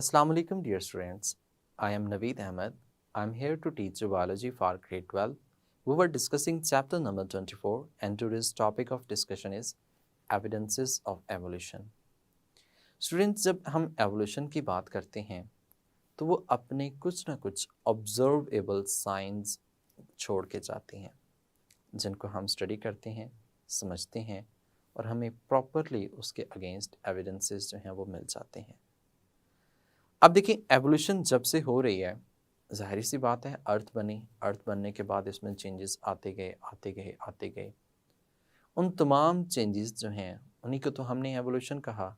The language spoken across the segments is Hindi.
Assalamu alaikum dear students. I am Naveed Ahmed. I am here to teach you biology for grade 12. We were discussing chapter number 24 and today's topic of discussion is evidences of evolution. Students, जब हम evolution की बात करते हैं तो वो अपने कुछ ना कुछ observable signs छोड़ के जाते हैं जिनको हम स्टडी करते हैं, समझते हैं और हमें प्रॉपरली उसके अगेंस्ट एविडेंसेस जो हैं वो मिल जाते हैं। अब देखिए, एवोल्यूशन जब से हो रही है, ज़ाहिर सी बात है, अर्थ बनी, अर्थ बनने के बाद इसमें चेंजेस आते गए आते गए आते गए। उन तमाम चेंजेस जो हैं उन्हीं को तो हमने एवोल्यूशन कहा।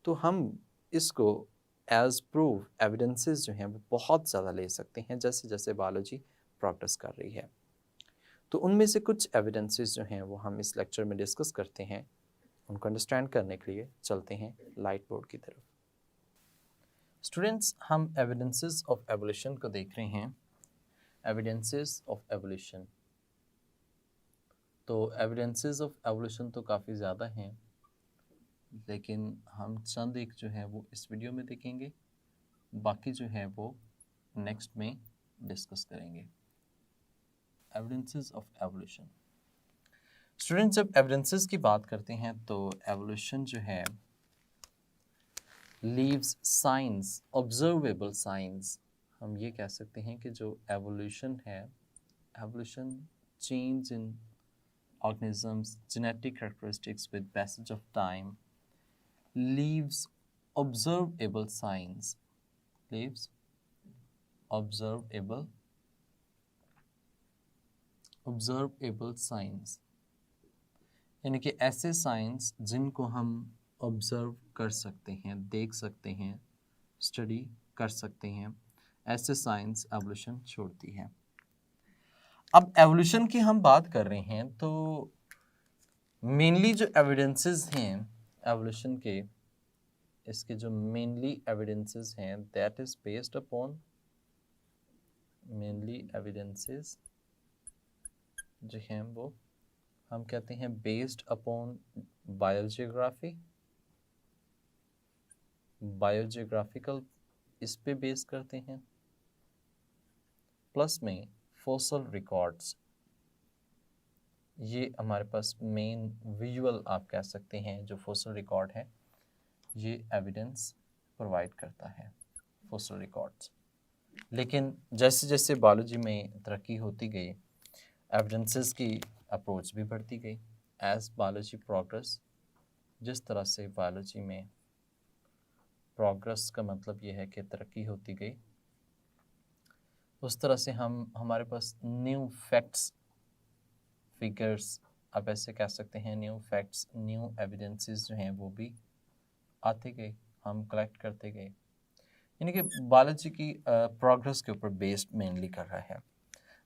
तो हम इसको एज प्रूव एविडेंसेस जो हैं वो बहुत ज़्यादा ले सकते हैं जैसे जैसे बायोलॉजी प्रोग्रेस कर रही है। तो उनमें से कुछ एविडेंसेस जो हैं वो हम इस लेक्चर में डिस्कस करते हैं। उनको अंडरस्टैंड करने के लिए चलते हैं लाइट बोर्ड की तरफ। स्टूडेंट्स, हम एविडेंसेस ऑफ एवोल्यूशन को देख रहे हैं। एविडेंसेस ऑफ एवोल्यूशन, तो एविडेंसेस ऑफ एवोल्यूशन तो काफ़ी ज़्यादा हैं, लेकिन हम चंद एक जो है वो इस वीडियो में देखेंगे, बाकी जो है वो नेक्स्ट में डिस्कस करेंगे। Evidences of evolution. स्टूडेंट्स, जब एविडेंसेस की बात करते हैं तो एवोल्यूशन जो है लीव्स साइंस, ऑब्जर्वेबल साइंस। हम ये कह सकते हैं कि जो एवोल्यूशन है, evolution change in organisms genetic characteristics with passage of time leaves observable signs, leaves observable signs, यानी कि ऐसे साइंस जिनको हम ऑब्जर्व कर सकते हैं, देख सकते हैं, स्टडी कर सकते हैं, ऐसे साइंस एवोल्यूशन छोड़ती है। अब एवोल्यूशन की हम बात कर रहे हैं तो मेनली जो एविडेंसेस हैं एवोल्यूशन के, इसके जो मेनली एविडेंसेस हैं that is based upon, mainly evidences जो हैं वो हम कहते हैं बेस्ड अपॉन बायोजियोग्राफी, बायोजियोग्राफिकल इस पे बेस करते हैं, प्लस में फॉसिल रिकॉर्ड्स। ये हमारे पास मेन विजुअल आप कह सकते हैं, जो फॉसिल रिकॉर्ड है ये एविडेंस प्रोवाइड करता है, फॉसिल रिकॉर्ड्स। लेकिन जैसे जैसे बायोलॉजी में तरक्की होती गई, एविडेंसेस की अप्रोच भी बढ़ती गई। एज बायोलॉजी प्रोग्रेस, जिस तरह से बायोलॉजी में प्रोग्रेस का मतलब ये है कि तरक्की होती गई, उस तरह से हमारे पास न्यू फैक्ट्स, फिगर्स, आप ऐसे कह सकते हैं, न्यू फैक्ट्स, न्यू एविडेंसेस जो हैं वो भी आते गए, हम कलेक्ट करते गए। यानी कि बायोलॉजी की प्रोग्रेस के ऊपर बेस्ड मेनली कर रहा है।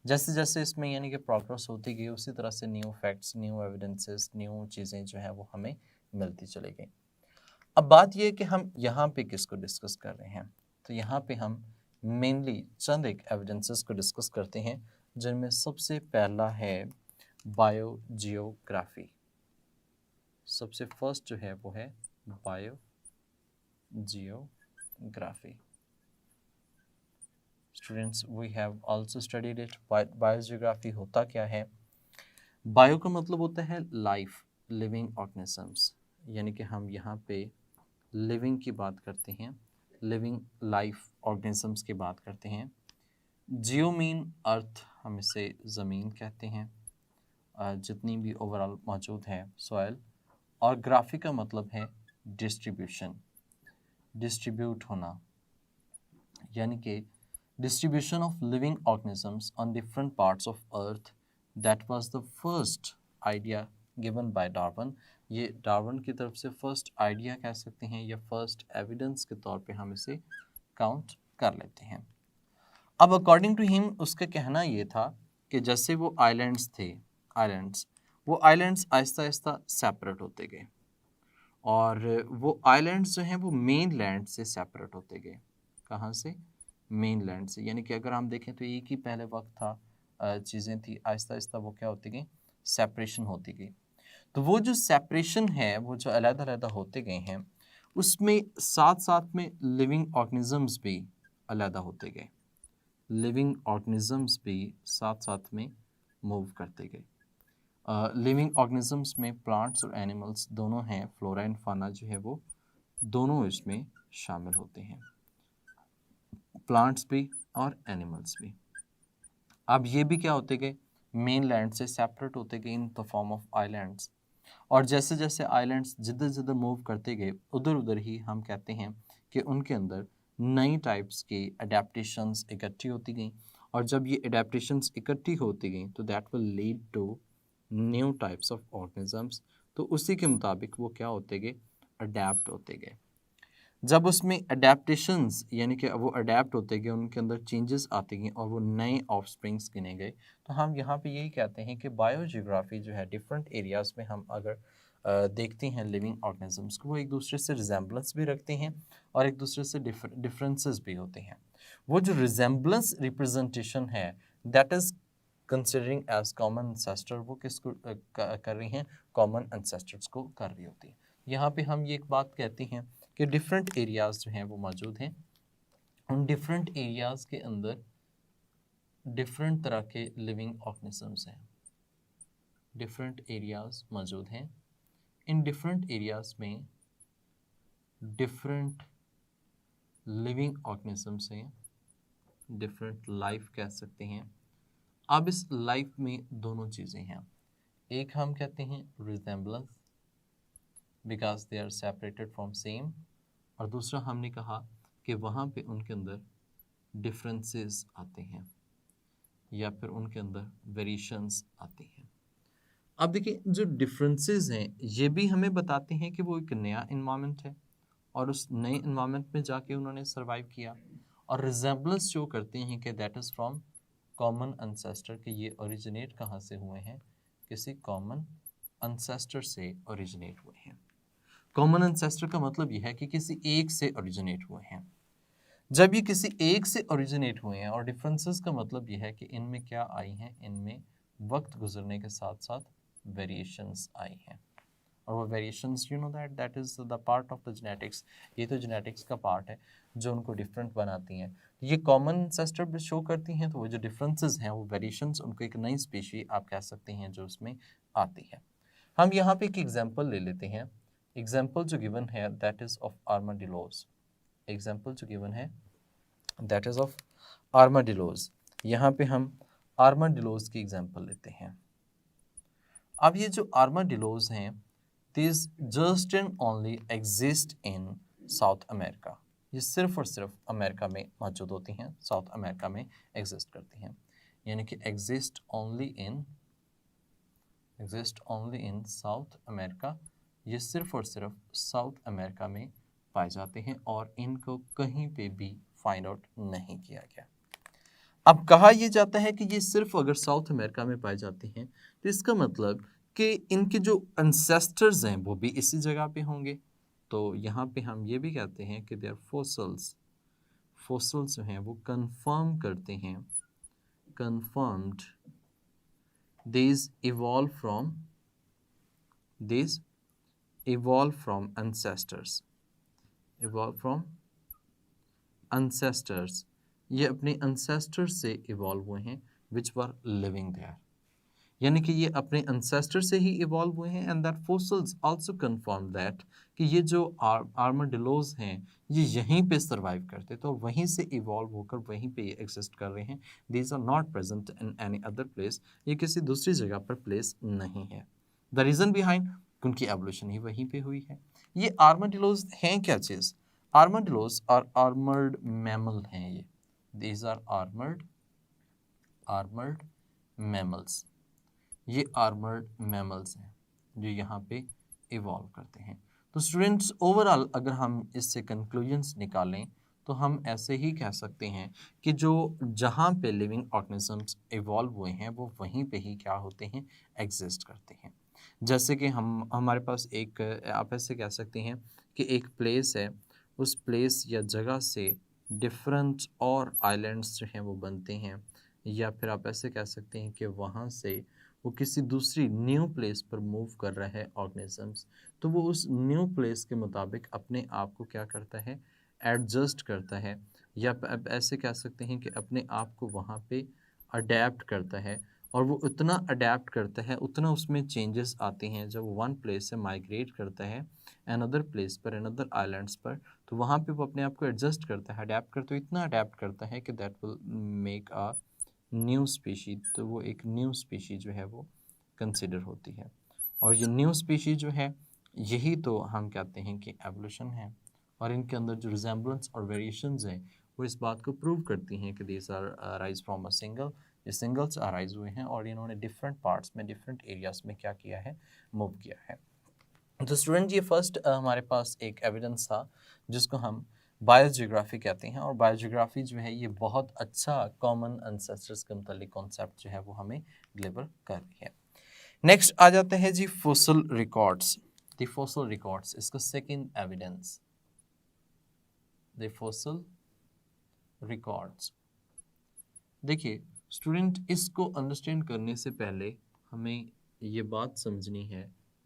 जैसे जैसे इसमें यानी कि प्रोग्रेस होती गई, उसी तरह से new facts, new evidences, new चीज़ें जो है वो हमें मिलती चली गई। अब बात यह है कि हम यहाँ पे किसको डिस्कस कर रहे हैं, तो यहाँ पे हम मेनली चंद एक एविडेंसेस को डिस्कस करते हैं, जिनमें सबसे पहला है बायोजियोग्राफी। सबसे फर्स्ट जो है वो है biogeography. Students, we have also studied it. Biogeography होता क्या है? बायो का मतलब होता है लाइफ, लिविंग ऑर्गेनिजम्स, यानी कि हम यहाँ पे लिविंग की बात करते हैं, लिविंग लाइफ ऑर्गेनिजम्स की बात करते हैं। जियो मीन अर्थ, हम इसे ज़मीन कहते हैं, जितनी भी ओवरऑल मौजूद है सॉइल। और ग्राफी का मतलब है डिस्ट्रीब्यूशन, डिस्ट्रीब्यूट होना, यानी कि distribution of living organisms on different parts of earth, that was the first idea given by Darwin। ये डार्विन की तरफ से फर्स्ट आइडिया कह सकते हैं, या फर्स्ट एविडेंस के तौर पे हम इसे काउंट कर लेते हैं। अब अकॉर्डिंग टू हिम उसका कहना ये था कि जैसे वो आइलैंड्स थे, वो आइलैंड्स आहिस्ता आहिस्ता सेपरेट होते गए, और वो आइलैंड्स जो हैं वो मेन लैंड से सेपरेट होते गए। कहाँ से? मेन लैंड से। यानी कि अगर हम देखें तो एक ही पहले वक्त था, चीज़ें थी, आहिस्ता आहिस्ता वो क्या होती गई, सेपरेशन होती गई। तो वो जो सेपरेशन है, वो जो अलग अलग होते गए हैं, उसमें साथ साथ में लिविंग ऑर्गेनिजम्स भी अलहदा होते गए, लिविंग ऑर्गेनिजम्स भी साथ साथ में मूव करते गए। लिविंग ऑर्गेनिजम्स में प्लांट्स और एनिमल्स दोनों हैं, फ्लोरा एंड फाना जो है वो दोनों इसमें शामिल होते हैं, प्लांट्स भी और एनिमल्स भी। अब ये भी क्या होते गए, मेन लैंड से सेपरेट होते गए in the form of islands, और जैसे जैसे आइलैंड्स जिधर जिधर मूव करते गए उधर उधर ही हम कहते हैं कि उनके अंदर नई टाइप्स की अडेप्टेशंस इकट्ठी होती गई, और जब ये अडेप्टेशंस इकट्ठी होती गई तो that will lead to new types of organisms. तो उसी के मुताबिक वो क्या होते गए, अडेप्ट होते गए। जब उसमें अडेप्टेशंस यानी कि वो अडेप्ट होते गए, उनके अंदर चेंजेस आते गए और वो नए ऑफस्प्रिंग्स गिने गए, तो हम यहाँ पे यही कहते हैं कि बायोजियोग्राफी जो है डिफरेंट एरियाज़ में हम अगर देखते हैं लिविंग ऑर्गेनिजम्स को, वो एक दूसरे से रिजेम्बलेंस भी रखते हैं और एक दूसरे से डिफरेंसेस भी होते हैं। वो जो रिजेम्बलेंस रिप्रेजेंटेशन है that is considering as common ancestor, वो किसको कर रही हैं, कॉमन एंसेस्टर्स को कर रही होती है। यहाँ पे हम ये एक बात कहते हैं कि डिफरेंट एरियाज़ जो हैं वो मौजूद हैं, उन डिफरेंट एरियाज़ के अंदर डिफरेंट तरह के लिविंग ऑर्गेनिजम्स हैं, डिफरेंट एरियाज़ मौजूद हैं। इन डिफरेंट एरियाज़ में डिफरेंट लिविंग ऑर्गेनिजम्स हैं, डिफरेंट लाइफ कह सकते हैं। अब इस लाइफ में दोनों चीज़ें हैं, एक हम कहते हैं resemblance because they are separated from same, और दूसरा हमने कहा कि वहाँ पे उनके अंदर डिफरेंसेस आते हैं या फिर उनके अंदर वेरिएशंस आते हैं। अब देखिए जो डिफरेंसेस हैं ये भी हमें बताते हैं कि वो एक नया इन्वायरमेंट है और उस नए इन्वायरमेंट में जाके उन्होंने सरवाइव किया, और रिजेम्बलेंस शो करते हैं कि that is from common ancestor, कि ये ओरिजिनेट कहाँ से हुए हैं, किसी कॉमन अनसेस्टर से ओरिजिनेट हुए हैं। कॉमन एंसेस्टर का मतलब यह है कि किसी एक से ओरिजिनेट हुए हैं। जब ये किसी एक से ओरिजिनेट हुए हैं, और डिफरेंसेस का मतलब यह है कि इनमें क्या आई हैं, इनमें वक्त गुजरने के साथ साथ वेरिएशंस आई हैं, और वो variations you know that is the part of the genetics, ये तो जेनेटिक्स का पार्ट है जो उनको डिफरेंट बनाती हैं। ये कॉमन एंसेस्टर भी शो करती हैं, तो वो जो डिफरेंसेस हैं वो वेरिएशंस, उनको एक नई स्पीशी आप कह सकते हैं जो उसमें आती है। हम यहाँ पे एक एग्जाम्पल ले लेते हैं, एग्जाम्पल जो गिवन है दैट इज ऑफ आर्माडिलोज, एग्जाम्पल जो गिवन है दैट इज ऑफ आर्माडिलोज। यहाँ पे हम आर्माडिलोज की एग्जाम्पल लेते हैं। अब ये जो आर्माडिलोज हैं this just and only exist in south America, ये सिर्फ और सिर्फ अमेरिका में मौजूद होती हैं, साउथ अमेरिका में एग्जिस्ट करती हैं, यानी कि exist only in south America, ये सिर्फ और सिर्फ साउथ अमेरिका में पाए जाते हैं और इनको कहीं पे भी फाइंड आउट नहीं किया गया। अब कहा यह जाता है कि ये सिर्फ अगर साउथ अमेरिका में पाए जाते हैं तो इसका मतलब कि इनके जो एंसेस्टर्स हैं वो भी इसी जगह पे होंगे। तो यहाँ पे हम ये भी कहते हैं कि देयर फोसल्स जो हैं वो कंफर्म करते हैं, confirmed these evolve from ancestors, ये अपने ancestors से evolve हुए हैं which were living there, यानी कि ये अपने ancestor से ही evolve हुए हैं। and that fossils also confirm that कि ये जो armadillos हैं ये यहीं पे survive करते, तो वहीं से evolve होकर वहीं पे ये exist कर रहे हैं। these are not present in any other place, ये किसी दूसरी जगह पर place नहीं है। the reason behind उनकी evolution ही वहीं पे हुई है। ये armadillos हैं क्या चीज़, armadillos are armored mammal हैं ये, these are armored mammals, ये आर्मर्ड मैमल्स हैं जो यहाँ पे इवॉल्व करते हैं। तो स्टूडेंट्स ओवरऑल अगर हम इससे कंक्लूजन्स निकालें तो हम ऐसे ही कह सकते हैं कि जो जहाँ पे लिविंग ऑर्गेनिजम्स इवॉल्व हुए हैं वो वहीं पे ही क्या होते हैं, एग्जिस्ट करते हैं। जैसे कि हमारे पास एक आप ऐसे कह सकते हैं कि एक प्लेस है, उस प्लेस या जगह से डिफरेंट और आइलैंड्स जो हैं वो बनते हैं, या फिर आप ऐसे कह सकते हैं कि वहाँ से वो किसी दूसरी न्यू प्लेस पर मूव कर रहा है ऑर्गेनिजम्स, तो वो उस न्यू प्लेस के मुताबिक अपने आप को क्या करता है, एडजस्ट करता है, या अब ऐसे कह सकते हैं कि अपने आप को वहाँ पे अडेप्ट करता है। और वो उतना अडेप्ट करता है, उतना उसमें चेंजेस आते हैं जब वो वन प्लेस से माइग्रेट करता है अनदर प्लेस पर, अनदर आइलैंड्स पर, तो वहाँ पे वो अपने आप को एडजस्ट करता है, अडेप्ट करता है, इतना अडेप्ट करता है कि that will make a new species, तो वो एक न्यू स्पीशीज जो है वो कंसिडर होती है। और ये न्यू स्पीशीज जो है, यही तो हम कहते हैं कि एवोल्यूशन है। और इनके अंदर जो रिजेम्बलेंस और वेरिएशंस हैं वो इस बात को प्रूव करती हैं कि these are rise from a single, ये सिंगल्स अराइज हुए हैं और इन्होंने डिफरेंट पार्ट्स में, डिफरेंट एरियाज में क्या किया है, मूव किया है। तो स्टूडेंट ये फर्स्ट हमारे पास एक एविडेंस था जिसको हम बायोजियोग्राफी कहते हैं। और बायोजियोग्राफी जो है ये बहुत अच्छा कॉमन एंसेस्टर्स के मुतालिक कॉन्सेप्ट जो है वो हमें डिलीवर कर रही है। नेक्स्ट आ जाते हैं जी fossil records. The fossil records, इसका second evidence, the fossil records. देखिए स्टूडेंट, इसको अंडरस्टैंड करने से पहले हमें ये बात समझनी है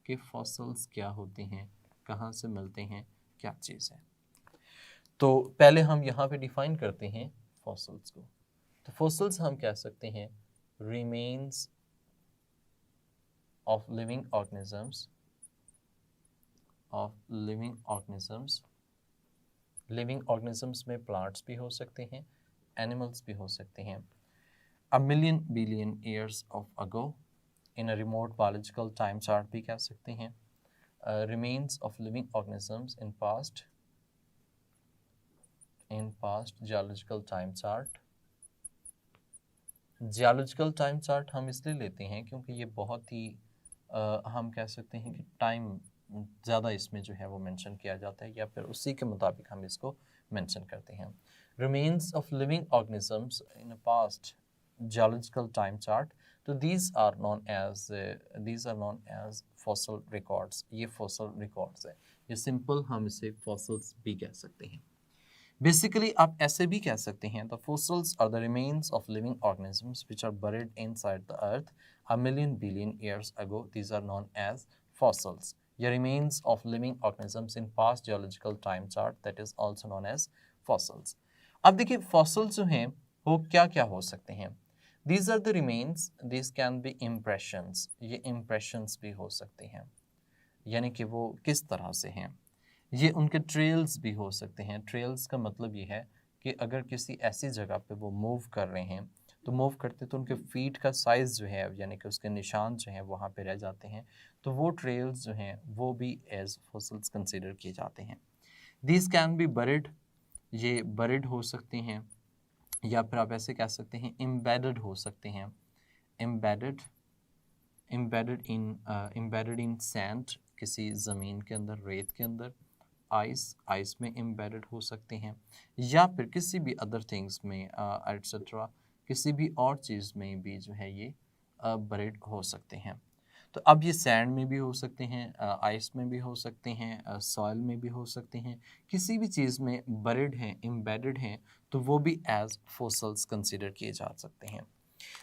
कि फॉसिल्स क्या होते हैं, कहाँ से मिलते हैं, क्या चीज़ है। तो पहले हम यहाँ पे डिफाइन करते हैं फॉसिल्स को। तो फॉसिल्स हम कह सकते हैं remains of living organisms, of living organisms. Living organisms में प्लांट्स भी हो सकते हैं, एनिमल्स भी हो सकते हैं। A million billion years of ago, in a remote biological time chart भी कह सकते हैं, remains of living organisms in past geological time chart। geological time chart हम इसलिए लेते हैं क्योंकि ये बहुत ही हम कह सकते हैं कि टाइम ज़्यादा इसमें जो है वो मेंशन किया जाता है, या फिर उसी के मुताबिक हम इसको मेंशन करते हैं। remains of living organisms in a past geological time chart, तो these are known as fossil records। ये fossil records है, ये simple हम इसे fossils भी कह सकते हैं। बेसिकली आप ऐसे भी कह सकते हैं, the fossils are the remains of living organisms which are buried inside the earth a million billion years ago, these are known as fossils। ये remains of living organisms in past geological time chart, that is also known as fossils। अब देखिए fossils जो हैं वो क्या क्या हो सकते हैं। These are the remains, these can be impressions, ये impressions भी हो सकते हैं, यानी कि वो किस तरह से हैं। ये उनके ट्रेल्स भी हो सकते हैं। ट्रेल्स का मतलब ये है कि अगर किसी ऐसी जगह पे वो मूव कर रहे हैं, तो मूव करते तो उनके फीट का साइज़ जो है, यानी कि उसके निशान जो हैं वहाँ पे रह जाते हैं, तो वो ट्रेल्स जो हैं वो भी एज फॉसिल्स कंसिडर किए जाते हैं। दीज कैन बी बरिड, ये बरिड हो सकते हैं, या फिर आप ऐसे कह सकते हैं एम्बेडेड हो सकते हैं। एम्बेडेड इन सैंड, किसी ज़मीन के अंदर, रेत के अंदर। आइस में एम्बेडेड हो सकते हैं, या फिर किसी भी अदर थिंग्स में एटसेट्रा, किसी भी और चीज़ में भी जो है ये बरिड हो सकते हैं। तो अब ये सैंड में भी हो सकते हैं, आइस में भी हो सकते हैं, सॉइल में भी हो सकते हैं, किसी भी चीज़ में बरिड हैं, एम्बेडेड हैं, तो वो भी एज फोसल्स कंसिडर किए जा सकते हैं।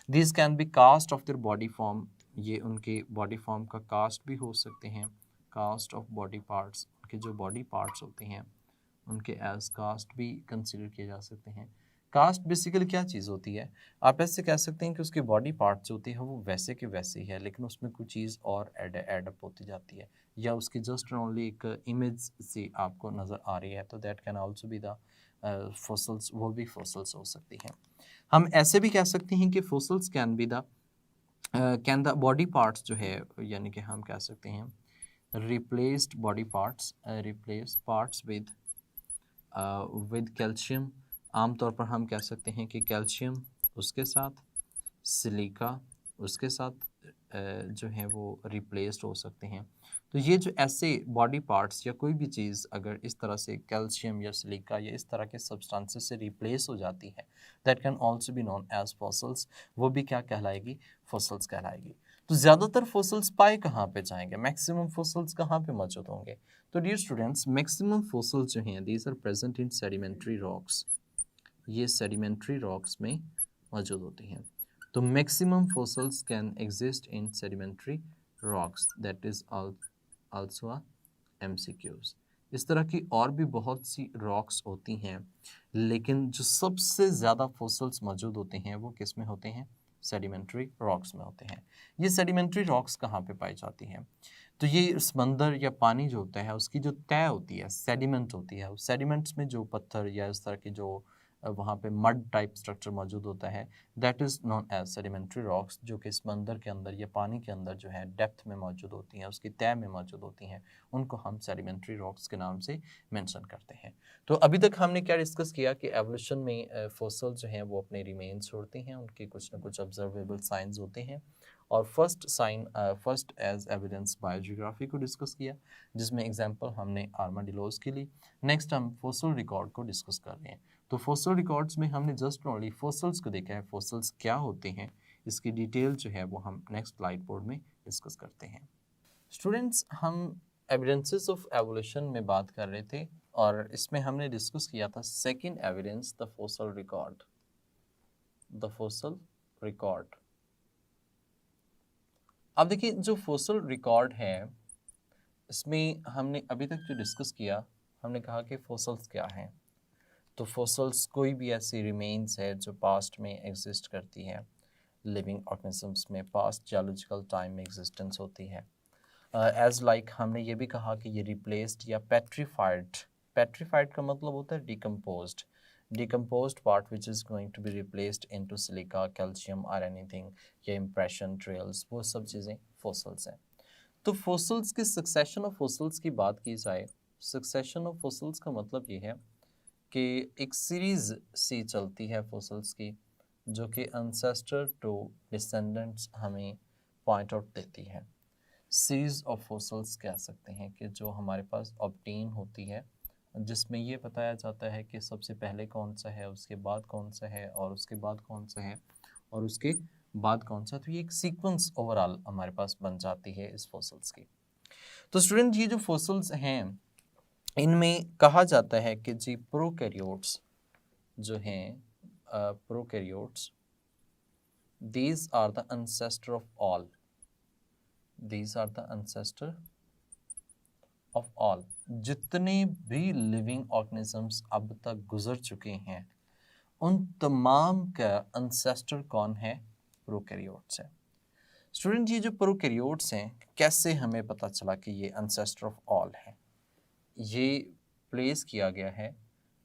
This can be cast off their body form, ये उनके बॉडी फॉर्म का कास्ट भी हो सकते हैं। कास्ट ऑफ बॉडी पार्ट्स, उनके जो बॉडी पार्ट्स होते हैं उनके एज कास्ट भी कंसिडर किए जा सकते हैं। कास्ट बेसिकली क्या चीज़ होती है, आप ऐसे कह सकते हैं कि उसकी बॉडी पार्ट्स होती है वो वैसे के वैसे ही है, लेकिन उसमें कुछ चीज़ और एडअप होती जाती है, या उसकी जस्ट ओनली एक इमेज सी आपको नज़र आ रही है, तो that can also be the fossils, वो भी फॉसिल्स हो सकती हैं। हम ऐसे भी कह सकते हैं कि fossils can be the can the body parts जो है, यानी कि हम कह सकते हैं replaced body parts, replace parts with calcium। आमतौर पर हम कह सकते हैं कि कैल्शियम उसके साथ, सिलिका उसके साथ जो है वो रिप्लेस्ड हो सकते हैं। तो ये जो ऐसे बॉडी पार्ट्स या कोई भी चीज़ अगर इस तरह से कैल्शियम या सिलिका या इस तरह के सब्सटेंसेस से रिप्लेस हो जाती है, that can also be known as fossils, वो भी क्या कहलाएगी, फॉसिल्स कहलाएगी। तो ज़्यादातर फॉसिल्स पाए कहाँ पे जाएंगे, मैक्सिमम फॉसिल्स कहाँ पे मौजूद होंगे। तो डियर स्टूडेंट्स, मैक्सिमम फॉसिल्स जो हैं these are present in sedimentary rocks, ये सेडिमेंट्री रॉक्स में मौजूद होती हैं। तो maximum fossils can exist in sedimentary rocks, that is also a MCQs। इस तरह की और भी बहुत सी रॉक्स होती हैं, लेकिन जो सबसे ज़्यादा फॉसिल्स मौजूद होते हैं वो किस में होते हैं? सेडिमेंट्री रॉक्स में होते हैं। ये सेडिमेंट्री रॉक्स कहाँ पे पाई जाती हैं? तो ये समंदर या पानी जो होता है उसकी जो तय होती है, सेडिमेंट होती है, उस सेडिमेंट्स में जो पत्थर या इस तरह की जो वहाँ पे मड टाइप स्ट्रक्चर मौजूद होता है, that is known as sedimentary rocks, जो कि समंदर के अंदर या पानी के अंदर जो है डेप्थ में मौजूद होती हैं, उसकी तय में मौजूद होती हैं, उनको हम सेडिमेंट्री रॉक्स के नाम से मेंशन करते हैं। तो अभी तक हमने क्या डिस्कस किया कि एवोल्यूशन में फॉसिल जो हैं वो अपने रिमेन छोड़ते हैं, उनके कुछ ना कुछ ऑब्जर्वेबल साइंस होते हैं। और फर्स्ट एज एविडेंस बायोजियोग्राफी को डिस्कस किया, जिसमें एग्जांपल हमने आर्माडिलोज के लिए। नेक्स्ट हम फॉसिल रिकॉर्ड को डिस्कस कर रहे हैं। तो फॉसिल रिकॉर्ड्स में हमने जस्ट ओनली फॉसिल्स को देखा है, फॉसिल्स क्या होते हैं इसकी डिटेल जो है वो हम नेक्स्ट स्लाइड बोर्ड में डिस्कस करते हैं। स्टूडेंट्स, हम एविडेंसेस ऑफ एवोल्यूशन में बात कर रहे थे और इसमें हमने डिस्कस किया था second evidence, the fossil record. The fossil record, अब देखिए जो फॉसिल रिकॉर्ड है इसमें हमने अभी तक जो डिस्कस किया, हमने कहा कि फॉसिल्स क्या हैं। तो फॉसिल्स कोई भी ऐसी रिमेन्स है जो पास्ट में एग्जिस्ट करती है, लिविंग ऑर्गेनिजम्स में पास्ट जियोलॉजिकल टाइम में एग्जिस्टेंस होती है। एज लाइक हमने ये भी कहा कि ये रिप्लेस्ड या पेट्रीफाइड, पेट्रीफाइड का मतलब होता है decomposed, decomposed part which is going to be replaced into silica, calcium और एनीथिंग, या इम्प्रेशन ट्रेल्स, वो सब चीज़ें फॉसिल्स हैं। तो फॉसिल्स की सक्सेशन ऑफ फॉसिल्स की बात की जाए, सक्सेशन ऑफ फॉसिल्स का मतलब ये है कि एक सीरीज़ सी चलती है फॉसिल्स की, जो कि एंसेस्टर टू डिसेंडेंट्स हमें पॉइंट आउट देती है। सीरीज़ ऑफ फॉसिल्स कह सकते हैं कि जो हमारे पास ऑब्टेन होती है, जिसमें ये बताया जाता है कि सबसे पहले कौन सा है, उसके बाद कौन सा है, और उसके बाद कौन सा है, और उसके बाद कौन सा। तो ये एक सीक्वेंस ओवरऑल हमारे पास बन जाती है इस फॉसिल्स की। तो स्टूडेंट, ये जो फॉसिल्स हैं इनमें कहा जाता है कि जी प्रोकैरियोट्स जो हैं, prokaryotes, these are the ancestor of all, these are the ancestor of all. जितने भी लिविंग ऑर्गेनिजम्स अब तक गुजर चुके हैं उन तमाम का ancestor कौन है? प्रोकैरियोट्स है। स्टूडेंट, ये जो प्रोकैरियोट्स हैं, कैसे हमें पता चला कि ये ancestor ऑफ ऑल है? ये प्लेस किया गया है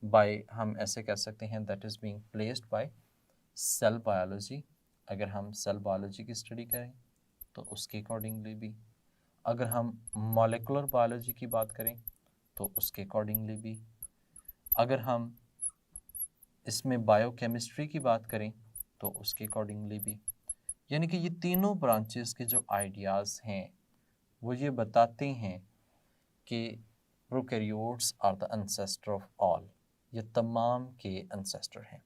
बाय, हम ऐसे कह सकते हैं, that is being placed by cell biology. अगर हम सेल बायोलॉजी की स्टडी करें तो उसके अकॉर्डिंगली भी, अगर हम मॉलिक्यूलर बायोलॉजी की बात करें तो उसके अकॉर्डिंगली भी, अगर हम इसमें बायोकेमिस्ट्री की बात करें तो उसके अकॉर्डिंगली भी। यानी कि ये तीनों ब्रांचेस के जो आइडियाज़ हैं वो ये बताते हैं कि prokaryotes are the ancestor of all, ये तमाम के ancestor हैं।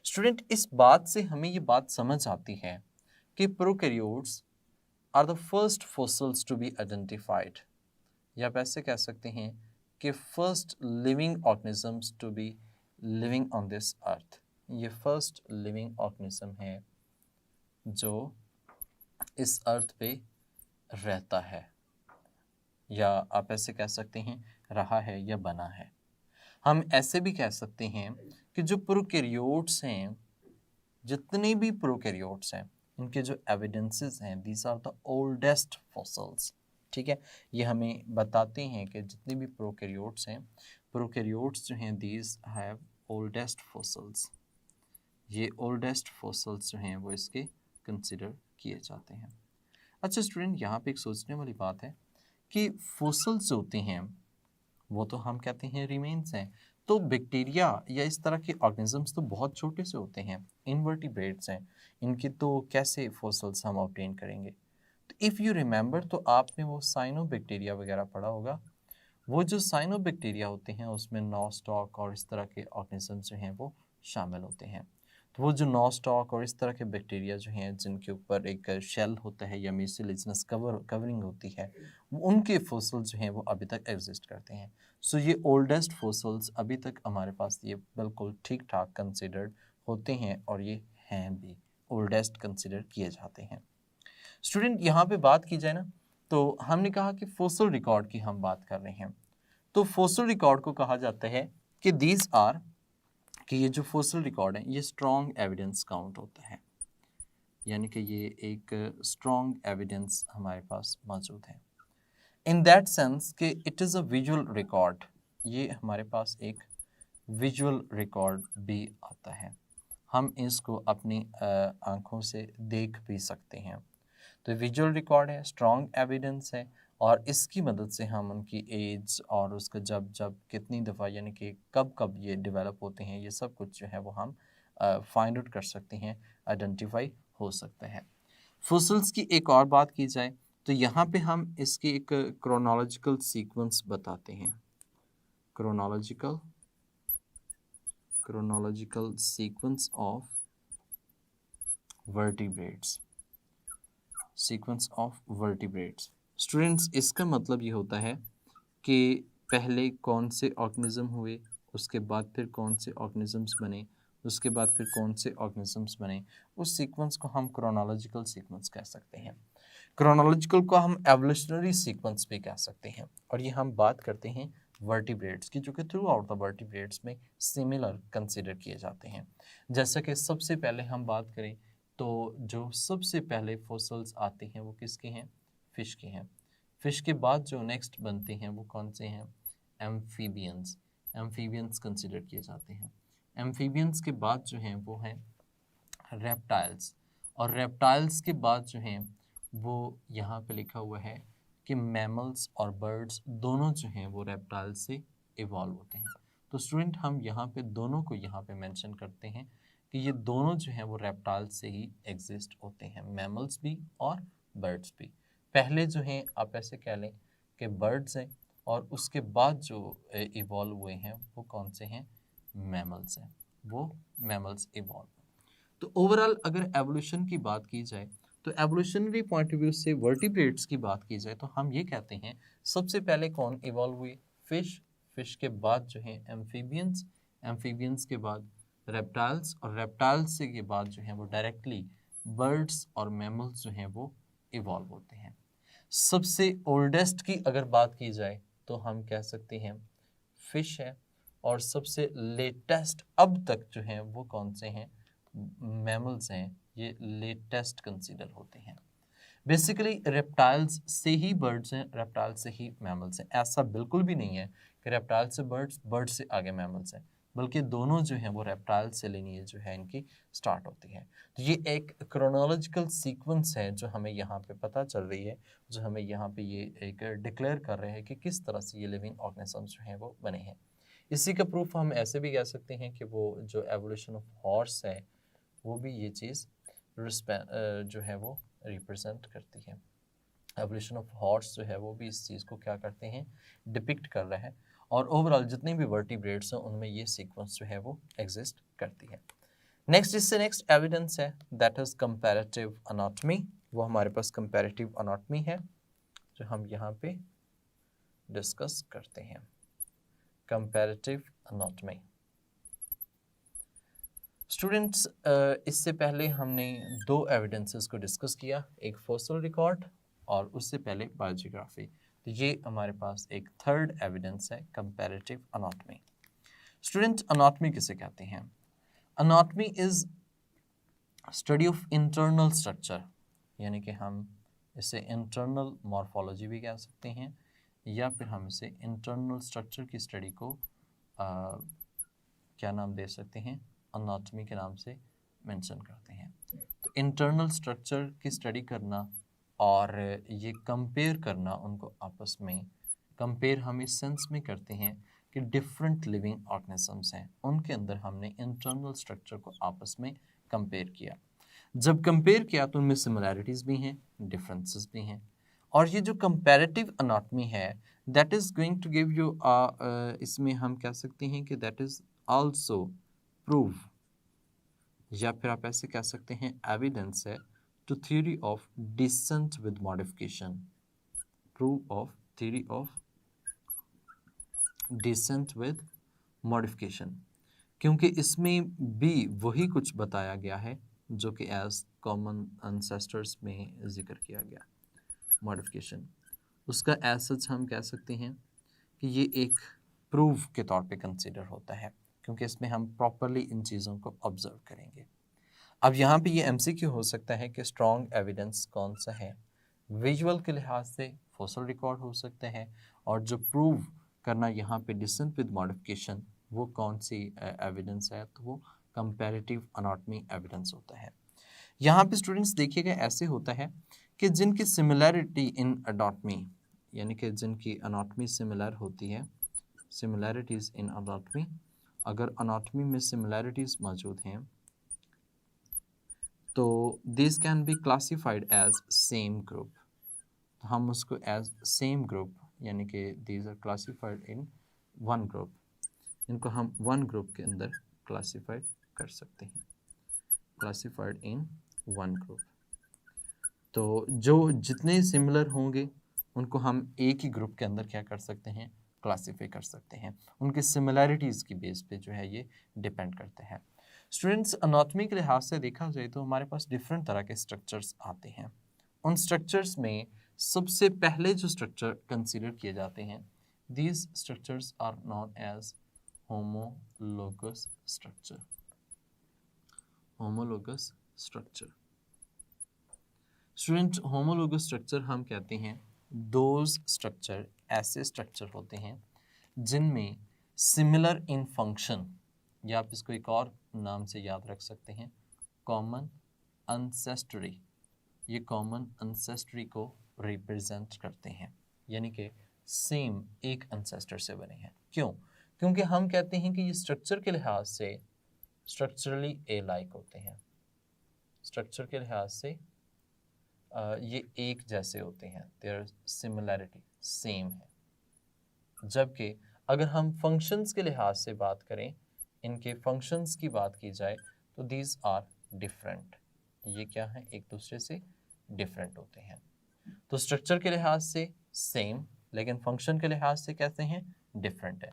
स्टूडेंट, इस बात से हमें ये बात समझ आती है कि prokaryotes are the first fossils to be identified, या आप ऐसे कह सकते हैं कि first living organisms to be living on this earth. ये फर्स्ट लिविंग ऑर्गेनिज्म है जो इस अर्थ पे रहता है, या आप ऐसे कह सकते हैं रहा है या बना है। हम ऐसे भी कह सकते हैं कि जो प्रोकैरियोट्स हैं, जितने भी प्रोकैरियोट्स हैं, इनके जो एविडेंसेस हैं, these are the oldest fossils. ठीक है, ये हमें बताते हैं कि जितने भी प्रोकैरियोट्स हैं, प्रोकैरियोट्स जो हैं, दीज हैव ओल्डेस्ट फॉसिल्स। ये ओल्डेस्ट फॉसिल्स जो हैं वो इसके कंसिडर किए जाते हैं। अच्छा स्टूडेंट, यहाँ पे एक सोचने वाली बात है कि फॉसिल्स जो होते हैं वो तो हम कहते हैं रिमेन्स हैं, तो बैक्टीरिया या इस तरह के ऑर्गेनिजम्स तो बहुत छोटे से होते हैं, इनवर्टिब्रेट्स हैं, इनके तो कैसे फॉसिल्स हम ऑब्टेन करेंगे? तो इफ़ यू रिमेंबर, तो आपने वो साइनोबैक्टीरिया वगैरह पढ़ा होगा। वो जो साइनोबैक्टीरिया होते हैं उसमें नॉस्टॉक और इस तरह के ऑर्गेनिजम्स जो हैं वो शामिल होते हैं। तो वो जो नॉस्टॉक और इस तरह के बैक्टीरिया जो हैं, जिनके ऊपर एक शेल होता है या म्यूसिलेजिनस कवरिंग होती है, उनके फॉसिल्स जो हैं वो अभी तक एग्जिस्ट करते हैं। सो ये ओल्डेस्ट फॉसिल्स अभी तक हमारे पास ये बिल्कुल ठीक ठाक कंसिडर्ड होते हैं, और ये हैं भी ओल्डेस्ट कंसिडर किए जाते हैं। स्टूडेंट यहाँ पे बात की जाए ना, तो हमने कहा कि फोसिल रिकॉर्ड की हम बात कर रहे हैं। तो फोसिल रिकॉर्ड को कहा जाता है कि दीज आर, कि ये जो फोसिल रिकॉर्ड है ये स्ट्रॉन्ग एविडेंस काउंट होता है, यानी कि ये एक स्ट्रॉन्ग एविडेंस हमारे पास मौजूद है। इन दैट सेंस कि it is a visual record, ये हमारे पास एक विजुअल रिकॉर्ड भी आता है, हम इसको अपनी आँखों से देख भी सकते हैं। तो विजुअल रिकॉर्ड है, स्ट्रॉन्ग एविडेंस है, और इसकी मदद से हम उनकी एज और उसका जब जब कितनी दफ़ा, यानी कि कब कब ये डेवलप होते हैं, ये सब कुछ जो है वो हम फाइंड आउट कर सकते हैं, आइडेंटिफाई हो सकता है। फॉसिल्स की एक और बात की जाए तो यहाँ पे हम इसकी एक क्रोनोलॉजिकल सीक्वेंस बताते हैं, chronological sequence of vertebrates, sequence of vertebrates. Students, इसका मतलब ये होता है कि पहले कौन से ऑर्गेनिज्म हुए, उसके बाद फिर कौन से ऑर्गेनिजम्स बने, उसके बाद फिर कौन से ऑर्गेनिजम्स बने, उस सीक्वेंस को हम क्रोनोलॉजिकल सीक्वेंस कह सकते हैं। क्रोनोलॉजिकल को हम एवोल्यूशनरी सीक्वेंस भी कह सकते हैं। और ये हम बात करते हैं वर्टिब्रेट्स की, जो कि थ्रू आउट द वर्टिब्रेट्स में सिमिलर कंसिडर किए जाते हैं। जैसा कि सबसे पहले हम बात करें तो जो सबसे पहले फॉसिल्स आते हैं वो किसके हैं? फिश के हैं। फिश के बाद जो नेक्स्ट बनते हैं वो कौन से हैं? एम्फीबियंस, एम्फीबियंस कंसिडर किए जाते हैं। एम्फीबियंस के बाद जो हैं वो हैं रेप्टाइल्स, और रेप्टाइल्स के बाद जो हैं वो यहाँ पे लिखा हुआ है कि मैमल्स और बर्ड्स दोनों जो हैं वो रेप्टाइल्स से इवॉल्व होते हैं। तो स्टूडेंट, हम यहाँ पे दोनों को यहाँ पे मेंशन करते हैं कि ये दोनों जो हैं वो रेप्टाइल्स से ही एग्जिस्ट होते हैं, मैमल्स भी और बर्ड्स भी। पहले जो हैं आप ऐसे कह लें कि बर्ड्स हैं, और उसके बाद जो इवॉल्व हुए हैं वो कौन से हैं? मैमल्स हैं, वो मैमल्स इवॉल्व। तो ओवरऑल अगर एवोल्यूशन की बात की जाए तो एवोल्यूशनरी पॉइंट ऑफ व्यू से वर्टिब्रेट्स की बात की जाए तो हम ये कहते हैं सबसे पहले कौन इवॉल्व हुए? फिश, फिश के बाद जो है एम्फीबियंस, एम्फीबियंस के बाद रेप्टाइल्स, और रेप्टाइल्स से के बाद जो है वो डायरेक्टली बर्ड्स और मैमल्स जो हैं वो इवॉल्व होते हैं। सबसे ओल्डेस्ट की अगर बात की जाए तो हम कह सकते हैं फिश है, और सबसे लेटेस्ट अब तक जो हैं वो कौन से हैं? मैमल्स हैं, ये लेटेस्ट कंसीडर होते हैं। बेसिकली रेप्टाइल्स से ही बर्ड्स हैं, रेप्टाइल्स से ही मैमल्स हैं। ऐसा बिल्कुल भी नहीं है कि रेप्टाइल से बर्ड्स, बर्ड्स से आगे मैमल्स हैं, बल्कि दोनों जो हैं वो रेप्टाइल से लिनिएज जो है इनकी स्टार्ट होती है। तो ये एक क्रोनोलॉजिकल सीक्वेंस है जो हमें यहाँ पे पता चल रही है, जो हमें यहाँ पे ये एक डिक्लेयर कर रहे हैं कि किस तरह से ये लिविंग ऑर्गेनिजम्स जो हैं वो बने हैं। इसी का प्रूफ हम ऐसे भी कह सकते हैं कि वो जो एवोल्यूशन ऑफ हॉर्स है वो भी ये चीज़ जो है वो रिप्रेजेंट करती है। एवोल्यूशन ऑफ हॉर्स जो है वो भी इस चीज़ को क्या करते हैं? डिपिक्ट कर रहा है। और ओवरऑल जितने भी वर्टिब्रेट्स हैं उनमें ये सीक्वेंस जो है वो एग्जिस्ट करती है। नेक्स्ट, इससे नेक्स्ट एविडेंस है दैट इज़ कंपैरेटिव अनाटमी। वो हमारे पास कंपैरेटिव अनाटमी है जो हम यहाँ पे डिस्कस करते हैं। कंपैरेटिव अनाटमी स्टूडेंट्स, इससे पहले हमने दो एविडेंसेस को डिस्कस किया, एक फॉसिल रिकॉर्ड और उससे पहले बायोजियोग्राफी। तो ये हमारे पास एक थर्ड एविडेंस है, कंपैरेटिव अनाटमी। स्टूडेंट, अनाटमी किसे कहते हैं? Anatomy is study of internal structure, यानी कि हम इसे इंटरनल मॉर्फोलॉजी भी कह सकते हैं, या फिर हम इसे इंटरनल स्ट्रक्चर की स्टडी को क्या नाम दे सकते हैं? अनाटमी के नाम से मेंशन करते हैं। तो इंटरनल स्ट्रक्चर की स्टडी करना और ये कंपेयर करना, उनको आपस में कंपेयर हम इस सेंस में करते हैं कि डिफरेंट लिविंग ऑर्गेनिजम्स हैं, उनके अंदर हमने इंटरनल स्ट्रक्चर को आपस में कंपेयर किया। जब कंपेयर किया तो उनमें सिमिलैरिटीज़ भी हैं, डिफरेंसेस भी हैं। और ये जो कंपैरेटिव अनाटमी है that is going to give you इसमें हम कह सकते हैं कि दैट इज़ आल्सो प्रूव, या फिर आप ऐसे कह सकते हैं एविडेंस है to theory of descent with modification, prove of theory of descent with modification, क्योंकि इसमें भी वही कुछ बताया गया है जो कि एज कॉमन एंसेस्टर्स में जिक्र किया गया मॉडिफिकेशन, उसका एज सच हम कह सकते हैं कि ये एक प्रूफ के तौर पे कंसिडर होता है, क्योंकि इसमें हम प्रॉपरली इन चीज़ों को ऑब्जर्व करेंगे। अब यहाँ पे ये एमसीक्यू हो सकता है कि स्ट्रॉन्ग एविडेंस कौन सा है। विजुअल के लिहाज से फॉसिल रिकॉर्ड हो सकते हैं, और जो प्रूव करना यहाँ पे डिसेंट विद मॉडिफिकेशन वो कौन सी एविडेंस है, तो वो कंपैरेटिव अनाटमी एविडेंस होता है। यहाँ पे स्टूडेंट्स देखिएगा ऐसे होता है कि जिनकी सिमिलैरिटी इन अनाटमी, यानी कि जिनकी अनाटमी सिमिलर होती है, सिमिलैरिटीज़ इन अनाटमी, अगर अनाटमी में सिमिलैरिटीज़ मौजूद हैं तो this can be classified as same group. तो हम उसको एज सेम ग्रुप, यानी कि these are classified in one group, इनको हम वन ग्रुप के अंदर क्लासिफाइड कर सकते हैं, क्लासिफाइड इन वन ग्रुप। तो जो जितने सिमिलर होंगे उनको हम एक ही ग्रुप के अंदर क्या कर सकते हैं, क्लासीफाई कर सकते हैं। उनकी सिमिलैरिटीज़ की बेस पे जो है ये डिपेंड करते हैं। स्टूडेंट्स, अनाटमी के लिहाज से देखा जाए तो हमारे पास डिफरेंट तरह के स्ट्रक्चर्स आते हैं। उन स्ट्रक्चर्स में सबसे पहले जो स्ट्रक्चर कंसीडर किए जाते हैं, these structures are known as homologous structure. Homologous structure student, homologous structure हम कहते हैं दोज स्ट्रक्चर, ऐसे स्ट्रक्चर होते हैं जिनमें सिमिलर इन फंक्शन, या आप इसको एक और नाम से याद रख सकते हैं, कॉमन अनसेस्टरी। ये कॉमन अनसेस्टरी को रिप्रेजेंट करते हैं, यानी कि सेम एक अनसेस्टर से बने हैं। क्यों? क्योंकि हम कहते हैं कि ये स्ट्रक्चर के लिहाज से स्ट्रक्चरली ए लाइक होते हैं, स्ट्रक्चर के लिहाज से ये एक जैसे होते हैं, देयर सिमिलैरिटी सेम है। जबकि अगर हम फंक्शंस के लिहाज से बात करें, इनके फंक्शंस की बात की जाए तो दीज आर डिफरेंट। ये क्या है, एक दूसरे से डिफरेंट होते हैं। तो स्ट्रक्चर के लिहाज से सेम, लेकिन फंक्शन के लिहाज से कैसे हैं, डिफरेंट है।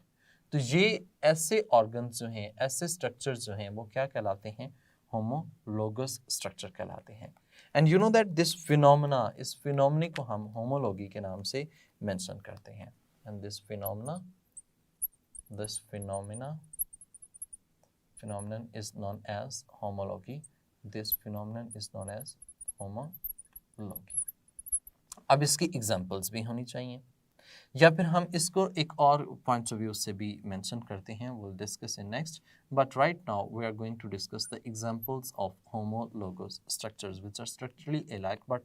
तो ये ऐसे ऑर्गन्स जो हैं, ऐसे स्ट्रक्चर्स जो हैं, वो क्या कहलाते हैं, होमोलोगस स्ट्रक्चर कहलाते हैं। And you know that this phenomena, इस फिनोमेने को हम होमोलॉगी के नाम से मेंशन करते हैं। And this phenomena, this phenomenon is known as homology. This phenomenon is known as homology. अब इसकी एग्जांपल्स भी होनी चाहिए, या फिर हम इसको एक और पॉइंट ऑफ व्यू से भी मेंशन करते हैं, will discuss in next. But right now we are going to discuss the examples of homologous structures which are structurally alike, but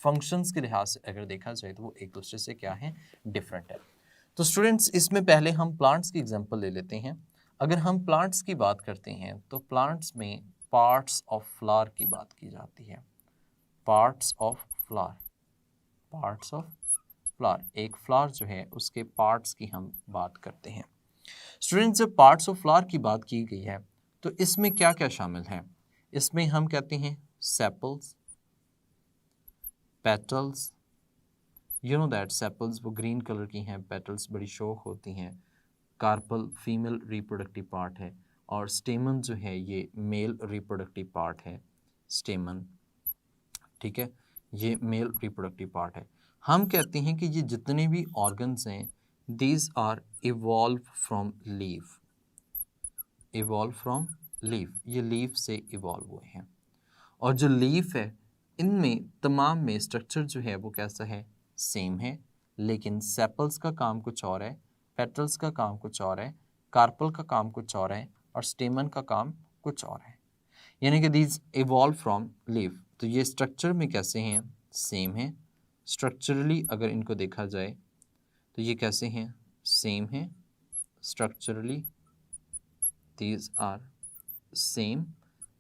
functions के लिहाज से अगर देखा जाए तो वो एक दूसरे से क्या है, डिफरेंट है। तो स्टूडेंट्स, इसमें पहले हम प्लांट्स की एग्जांपल ले लेते हैं। अगर हम प्लांट्स की बात करते हैं तो प्लांट्स में पार्ट्स ऑफ फ्लावर की बात की जाती है। Parts of flower, parts of flower, एक फ्लावर जो है उसके पार्ट्स की हम बात करते हैं। स्टूडेंट्स, जब पार्ट्स ऑफ फ्लावर की बात की गई है तो इसमें क्या क्या शामिल है? इसमें हम कहते हैं sepals, petals. You know that sepals वो ग्रीन कलर की हैं, पेटल्स बड़ी शौक होती हैं। कार्पल फीमेल रिप्रोडक्टिव पार्ट है, और स्टेमन जो है ये मेल रिप्रोडक्टिव पार्ट है, स्टेमन, ठीक है, ये मेल रिप्रोडक्टिव पार्ट है। हम कहते हैं कि ये जितने भी ऑर्गन्स हैं, these are evolve from leaf, evolve from leaf, ये लीफ से इवॉल्व हुए हैं। और जो लीफ है, इनमें तमाम में स्ट्रक्चर जो है वो कैसा है, सेम है, लेकिन सेपल्स का काम कुछ और है, पेटल्स का काम कुछ और है, कार्पल का काम कुछ और है, और स्टेमन का काम कुछ और है। यानी कि दीज इवॉल्व फ्रॉम लीफ। तो ये स्ट्रक्चर में कैसे हैं, सेम है। स्ट्रक्चरली अगर इनको देखा जाए तो ये कैसे हैं, सेम है। स्ट्रक्चरली दीज आर सेम,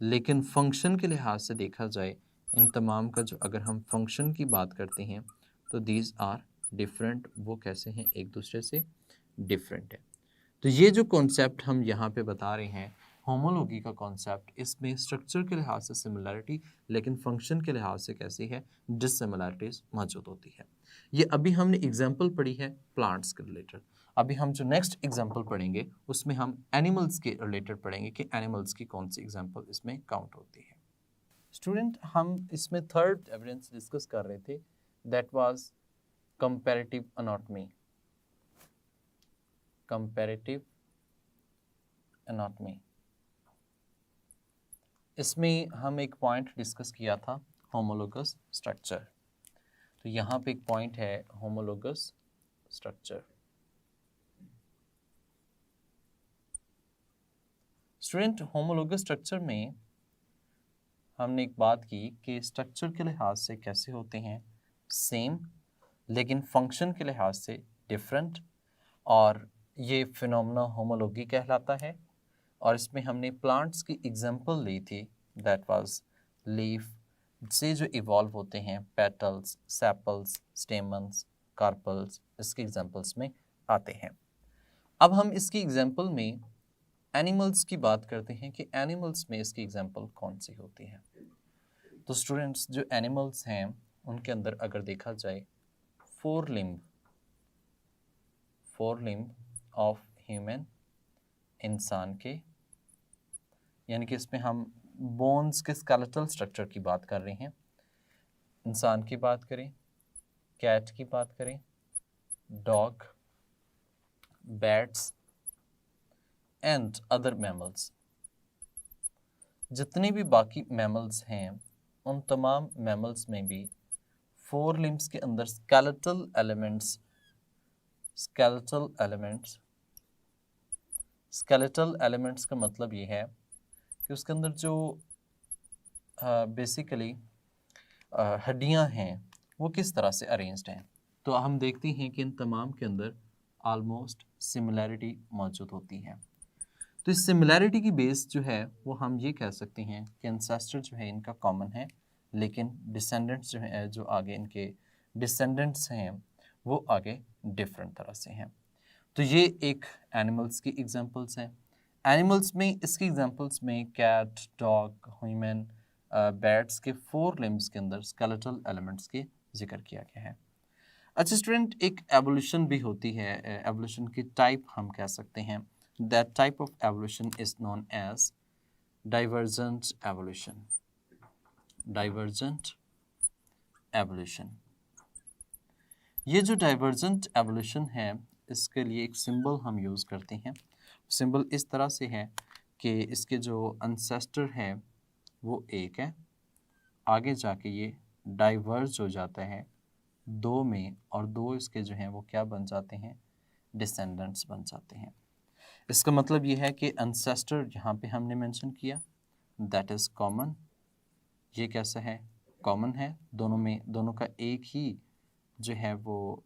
लेकिन फंक्शन के लिहाज से देखा जाए इन तमाम का जो अगर हम फंक्शन की बात करते हैं तो दीज आर डिफरेंट। वो कैसे हैं, एक दूसरे से डिफरेंट है। तो ये जो कॉन्सेप्ट हम यहाँ पे बता रहे हैं, होमोलॉजी का कॉन्सेप्ट, इसमें स्ट्रक्चर के लिहाज से सिमिलैरिटी, लेकिन फंक्शन के लिहाज से कैसी है, डिससिमिलैरिटीज मौजूद होती है। ये अभी हमने एग्जाम्पल पढ़ी है प्लांट्स के रिलेटेड। अभी हम जो नेक्स्ट एग्जाम्पल पढ़ेंगे उसमें हम एनिमल्स के रिलेटेड पढ़ेंगे कि एनिमल्स की कौन सी एग्जाम्पल इसमें काउंट होती है। स्टूडेंट हम इसमें थर्ड एविडेंस डिस्कस कर रहे थे, that was comparative anatomy. Comparative anatomy, इसमें हम एक पॉइंट डिस्कस किया था, होमोलोगस स्ट्रक्चर। तो यहाँ पे एक पॉइंट है homologous structure. Student homologous structure में हमने एक बात की कि स्ट्रक्चर के लिहाज से कैसे होते हैं सेम, लेकिन फंक्शन के लिहाज से डिफरेंट, और ये फिनोमेना होमोलॉजी कहलाता है। और इसमें हमने प्लांट्स की एग्जांपल ली थी, दैट वाज लीफ से जो इवॉल्व होते हैं, पेटल्स, सेपल्स, स्टेमन्स, कार्पल्स, इसके एग्जांपल्स में आते हैं। अब हम इसकी एग्जांपल में एनिमल्स की बात करते हैं कि एनिमल्स में इसकी एग्जांपल कौन सी होती है। तो स्टूडेंट्स जो एनिमल्स हैं उनके अंदर अगर देखा जाए फोर लिम्ब ऑफ ह्यूमन, इंसान के, यानी कि इसमें हम बोन्स के स्केलेटल स्ट्रक्चर की बात कर रहे हैं। इंसान की बात करें, कैट की बात करें, dog, bats and other mammals, जितने भी बाकी मैमल्स हैं उन तमाम मैमल्स में भी फोर लिम्ब्स के अंदर स्केलेटल एलिमेंट्स का मतलब ये है कि उसके अंदर जो बेसिकली हड्डियां हैं वो किस तरह से अरेंज्ड हैं। तो हम देखते हैं कि इन तमाम के अंदर ऑलमोस्ट सिमिलैरिटी मौजूद होती है। तो इस सिमिलैरिटी की बेस जो है वो हम ये कह सकते हैं कि एंसेस्टर जो है इनका कॉमन है, लेकिन डिसेंडेंट्स जो है, जो आगे इनके डिसेंडेंट्स हैं वो आगे डिफरेंट तरह से हैं। तो ये एक एनिमल्स की एग्जांपल्स हैं। एनिमल्स में इसकी एग्जांपल्स में कैट, डॉग, ह्यूमन, बैट्स के फोर लिम्ब्स के अंदर स्केलेटल एलिमेंट्स के जिक्र किया गया है। अच्छा स्टूडेंट, एक एवोल्यूशन भी होती है, एवोल्यूशन की टाइप हम कह सकते हैं। That type of evolution is known as divergent evolution. Divergent evolution, ये जो डाइवर्जेंट एवोल्यूशन है इसके लिए एक सिंबल हम यूज़ करते हैं। सिंबल इस तरह से है कि इसके जो अनसेस्टर है वो एक है, आगे जाके ये डाइवर्ज हो जाता है दो में, और दो इसके जो हैं वो क्या बन जाते हैं, डिसेंडेंट्स बन जाते हैं। इसका मतलब ये है कि अनसेस्टर यहाँ पे हमने मेंशन किया, दैट इज़ कॉमन। ये कैसा है, कॉमन है, दोनों में, दोनों का एक ही जो है वो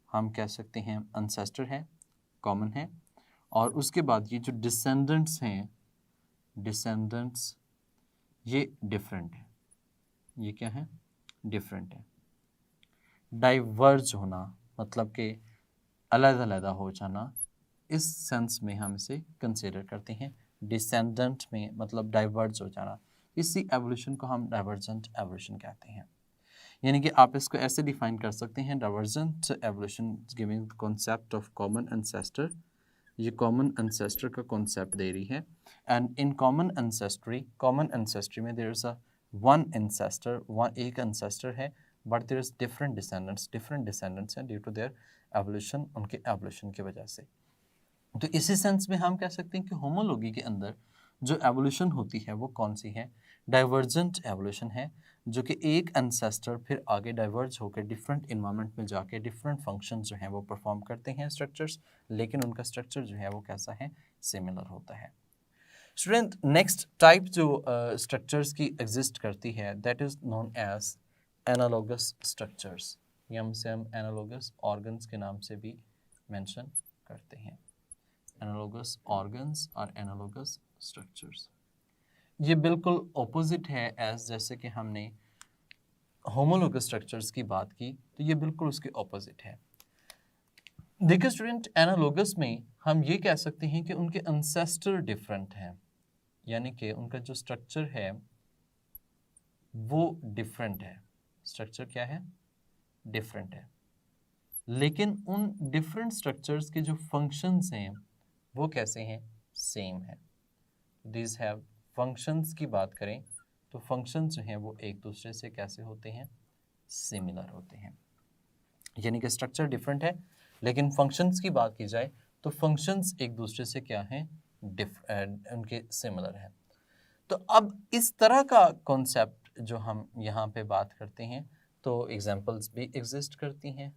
हम कह सकते हैं अनसेस्टर है, कॉमन है। और उसके बाद ये जो डिसेंडेंट्स हैं, डिसेंडेंट्स ये डिफरेंट है। ये क्या है, डिफरेंट है। डाइवर्ज होना मतलब कि अलग-अलग हो जाना, इस सेंस में हम इसे कंसीडर करते हैं। डिसेंडेंट में मतलब डाइवर्ज हो जाना, इसी एवोल्यूशन को हम डाइवर्जेंट एवोल्यूशन कहते हैं। यानी कि आप इसको ऐसे डिफाइन कर सकते हैं, divergent evolution giving the concept of common ancestor. ये कॉमन एंसेस्टर का कॉन्सेप्ट दे रही है। एंड इन कॉमन एंसेस्ट्री में there is a one ancestor, one एक एंसेस्टर है, but there is different descendants हैं ड्यू टू देयर एवोल्यूशन, उनके एवोल्यूशन की वजह से। तो इसी सेंस में हम कह सकते हैं कि होमोलॉजी के अंदर जो एवोल्यूशन होती है वो कौन सी है, डाइवर्जेंट एवोल्यूशन है, जो कि एक एंसेस्टर फिर आगे डाइवर्ज होकर डिफरेंट इन्वायरमेंट में जाके डिफरेंट फंक्शंस जो हैं वो परफॉर्म करते हैं स्ट्रक्चर्स, लेकिन उनका स्ट्रक्चर जो है वो कैसा है, सिमिलर होता है। स्टूडेंट, नेक्स्ट टाइप जो स्ट्रक्चर्स की एग्जिस्ट करती है that is known as analogous structures, या से हम एनालोगस ऑर्गन्स के नाम से भी मेंशन करते हैं। एनालोगस ऑर्गन्स और एनालोगस स्ट्रक्चर्स, ये बिल्कुल ऑपोजिट है एज जैसे कि हमने होमोलोगस स्ट्रक्चर्स की बात की, तो ये बिल्कुल उसके ऑपोजिट है। देखिए स्टूडेंट, एनालोगस में हम ये कह सकते हैं कि उनके एंसेस्टर डिफरेंट हैं, यानी कि उनका जो स्ट्रक्चर है वो डिफरेंट है। स्ट्रक्चर क्या है, डिफरेंट है, लेकिन उन डिफरेंट स्ट्रक्चर्स के जो फंक्शंस हैं वो कैसे हैं, सेम है। दीज हैव फंक्शंस की बात करें तो फंक्शन जो हैं वो एक दूसरे से कैसे होते हैं, सिमिलर होते हैं। यानी कि स्ट्रक्चर डिफरेंट है, लेकिन फंक्शंस की बात की जाए तो फंक्शंस एक दूसरे से क्या हैं, उनके सिमिलर हैं। तो अब इस तरह का कॉन्सेप्ट जो हम यहाँ पे बात करते हैं, तो एग्जांपल्स भी एग्जिस्ट करती हैं।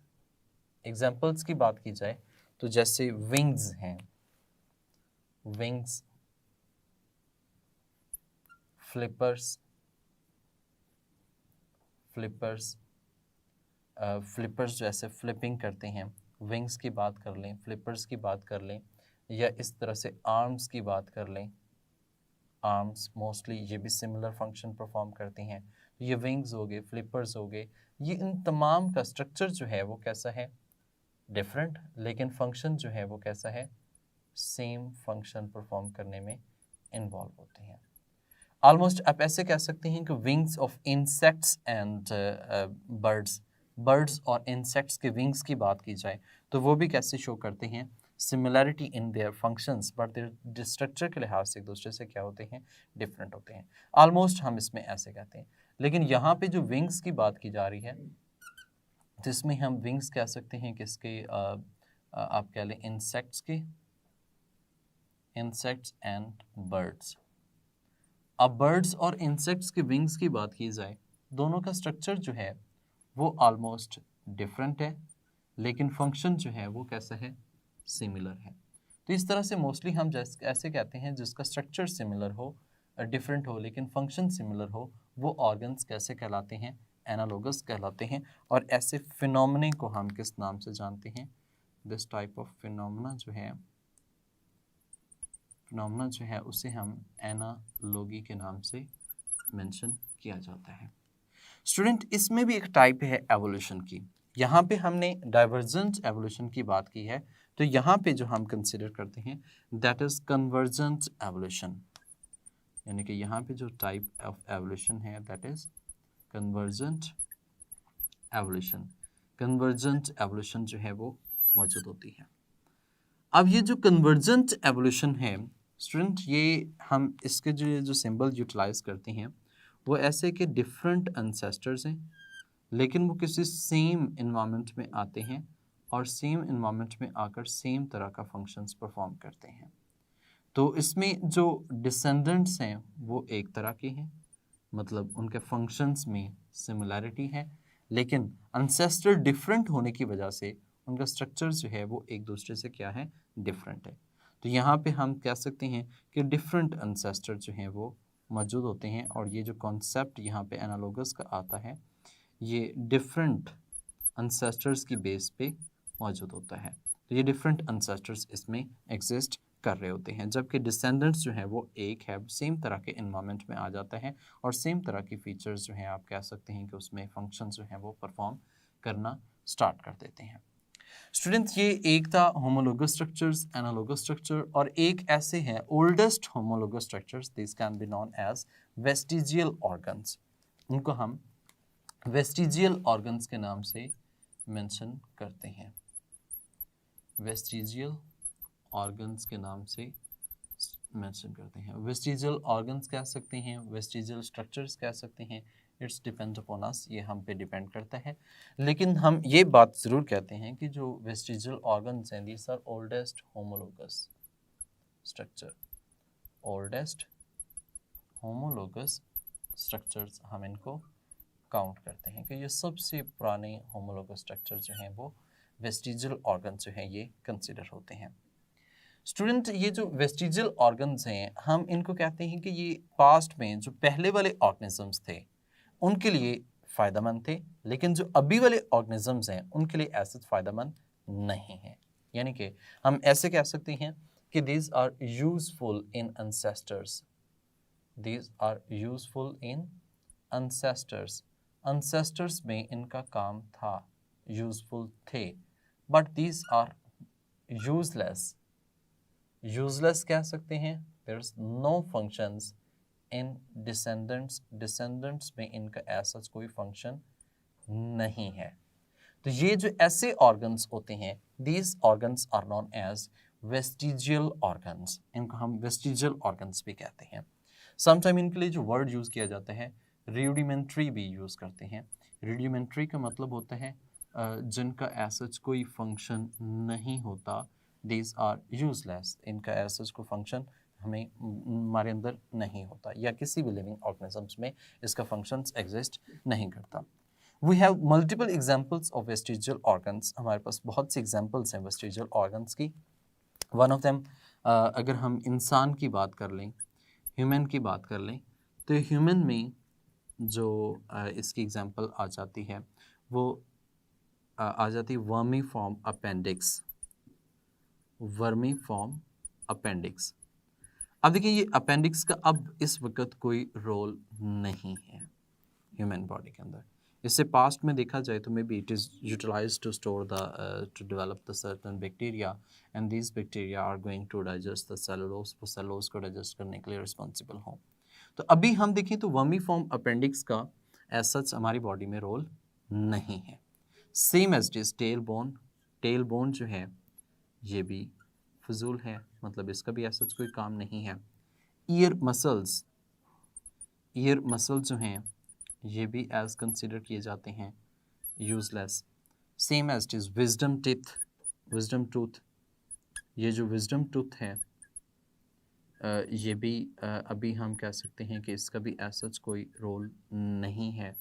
एग्जांपल्स की बात की जाए तो जैसे विंग्स हैं, विंग्स, फ्लिपर्स, फ्लिपर्स, फ्लिपर्स जैसे फ्लिपिंग करते हैं, विंग्स की बात कर लें, फ्लिपर्स की बात कर लें, या इस तरह से आर्म्स की बात कर लें, आर्म्स मोस्टली ये भी सिमिलर फंक्शन परफॉर्म करती हैं। ये विंग्स हो गए, फ्लिपर्स हो गए, ये इन तमाम का स्ट्रक्चर जो है वो कैसा है, डिफरेंट, लेकिन फंक्शन जो है वो कैसा है, सेम फंक्शन परफॉर्म करने में इन्वॉल्व होते हैं। ऑलमोस्ट आप ऐसे कह सकते हैं कि wings of insects and birds, birds और इंसेक्ट्स के विंग्स की बात की जाए तो वो भी कैसे शो करते हैं, similarity in their functions, but there structure के लिहाज से एक दूसरे से क्या होते हैं, डिफरेंट होते हैं। ऑलमोस्ट हम इसमें ऐसे कहते हैं। लेकिन यहाँ पे जो विंग्स की बात की जा रही है, तो इसमें हम विंग्स कह सकते हैं किसके, आप कह लें इंसेक्ट्स के, इंसेक्ट्स एंड बर्ड्स। अब बर्ड्स और इंसेक्ट्स के विंग्स की बात की जाए, दोनों का स्ट्रक्चर जो है वो ऑलमोस्ट डिफरेंट है, लेकिन फंक्शन जो है वो कैसा है, सिमिलर है। तो इस तरह से मोस्टली हम जैसे ऐसे कहते हैं जिसका स्ट्रक्चर सिमिलर हो, डिफरेंट हो, लेकिन फंक्शन सिमिलर हो, वो ऑर्गन्स कैसे कहलाते हैं, एनालोगस कहलाते हैं। और ऐसे फिनोमेने को हम किस नाम से जानते हैं, दिस टाइप ऑफ फिनोमेना जो है, फिनोमेना जो है उसे हम एनालॉगी के नाम से मेंशन किया जाता है। स्टूडेंट, इसमें भी एक टाइप है एवोल्यूशन की। यहाँ पे हमने डाइवर्जेंट एवोल्यूशन की बात की है, तो यहाँ पे जो हम कंसिडर करते हैं दैट इज कन्वर्जेंट एवोल्यूशन। यानी कि यहाँ पे जो टाइप ऑफ एवोल्यूशन है that is convergent evolution. Convergent evolution जो है वो मौजूद होती है। अब ये जो कन्वर्जेंट एवोल्यूशन है स्टूडेंट, ये हम इसके जो सिंबल यूटिलाइज करते हैं वो ऐसे कि डिफरेंट एंसेस्टर्स हैं, लेकिन वो किसी सेम इन्वायरमेंट में आते हैं और सेम इन्वायरमेंट में आकर सेम तरह का फंक्शंस परफॉर्म करते हैं। तो इसमें जो डिसेंडेंट्स हैं वो एक तरह के हैं, मतलब उनके फंक्शंस में सिमिलैरिटी है, लेकिन एंसेस्टर डिफरेंट होने की वजह से उनका स्ट्रक्चर जो है वो एक दूसरे से क्या है, डिफरेंट है। तो यहाँ पे हम कह सकते हैं कि डिफरेंट एंसेस्टर जो हैं वो मौजूद होते हैं, और ये जो कॉन्सेप्ट यहाँ पे एनालोगस का आता है ये डिफरेंट एंसेस्टर्स की बेस पे मौजूद होता है। तो ये डिफरेंट एंसेस्टर्स इसमें एग्जिस्ट कर रहे होते हैं, जबकि डिसेंडेंट्स जो है वो एक है, सेम तरह के इन्वायरमेंट में आ जाता है और सेम तरह की फीचर्स जो हैं आप कह सकते हैं कि उसमें फंक्शन जो हैं वो परफॉर्म करना स्टार्ट कर देते हैं। स्टूडेंट्स, ये एक था होमोलोगस स्ट्रक्चर्स, एनालोगस स्ट्रक्चर, और एक ऐसे हैं oldest homologous structures, this can be known as vestigial organs. उनको हम वेस्टिजियल ऑर्गन्स के नाम से मेंशन करते हैं, वेस्टिजियल ऑर्गन्स के नाम से मेंशन करते हैं। वेस्टिजियल ऑर्गन्स कह सकते हैं, वेस्टिजियल स्ट्रक्चर्स कह सकते हैं, इट्स डिपेंड अपॉन अस, ये हम पे डिपेंड करता है। लेकिन हम ये बात ज़रूर कहते हैं कि जो वेस्टिजियल ऑर्गन्स हैं these are oldest homologous structure, oldest homologous structures हम इनको काउंट करते हैं कि ये सबसे पुराने होमोलोगस स्ट्रक्चर जो हैं वो वेस्टिजियल ऑर्गन्स जो हैं ये कंसिडर होते हैं। स्टूडेंट, ये जो वेस्टिजियल ऑर्गन्स हैं हम इनको कहते हैं कि ये पास्ट में जो पहले वाले ऑर्गेनिजम्स थे उनके लिए फ़ायदेमंद थे, लेकिन जो अभी वाले ऑर्गेनिजम्स हैं उनके लिए ऐसे फ़ायदेमंद नहीं है। यानी कि हम ऐसे कह सकते हैं कि these are useful in ancestors, these are useful in ancestors, ancestors में इनका काम था, यूजफुल थे, but these are useless, useless कह सकते हैं, there is no functions in descendants, descendants में इनका ऐसा कोई फंक्शन नहीं है। तो ये जो ऐसे ऑर्गन्स होते हैं these organs are known as vestigial organs, इनको हम वेस्टिजियल ऑर्गन्स भी कहते हैं। समटाइम इनके लिए जो वर्ड यूज़ किया जाता है रूडिमेंट्री भी यूज़ करते हैं। रूडिमेंट्री का मतलब होता है जिनका एसच कोई फंक्शन नहीं होता, दीज आर यूजलेस। इनका एसच कोई फंक्शन हमारे अंदर नहीं होता, या किसी भी लिविंग ऑर्गेनिजम्स में इसका फंक्शंस एग्जिस्ट नहीं करता। We have multiple examples of vestigial organs. हमारे पास बहुत सी एग्जाम्पल्स हैं वेस्टिजियल ऑर्गन्स की। वन ऑफ देम, अगर हम इंसान की बात कर लें, ह्यूमन की बात कर लें, तो ह्यूमन में जो इसकी एग्जांपल आ जाती है वो आ जाती है वर्मीफॉर्म अपेंडिक्स। Vermiform appendix. अब देखिए ये अपेंडिक्स का अब इस वक्त कोई रोल नहीं है ह्यूमन बॉडी के अंदर। इससे पास्ट में देखा जाए तो may be it is utilized to store the to develop the certain bacteria, and these bacteria are going to digest the cellulose. वो सेलुलोज को डाइजेस्ट करने के लिए रिस्पॉन्सिबल हों। तो अभी हम देखें तो वर्मीफॉर्म अपेंडिक्स का एज सच हमारी बॉडी में रोल नहीं है। Same as it is tail bone. Tail bone जो है ये भी फजूल है, मतलब इसका भी एज सच कोई काम नहीं है। ईयर मसल्स, ईयर मसल जो हैं ये भी एज कंसिडर किए जाते हैं useless. Same as it is wisdom teeth, wisdom tooth. ये जो विजडम टूथ है ये भी अभी हम कह सकते हैं कि इसका भी एज सच कोई रोल नहीं है।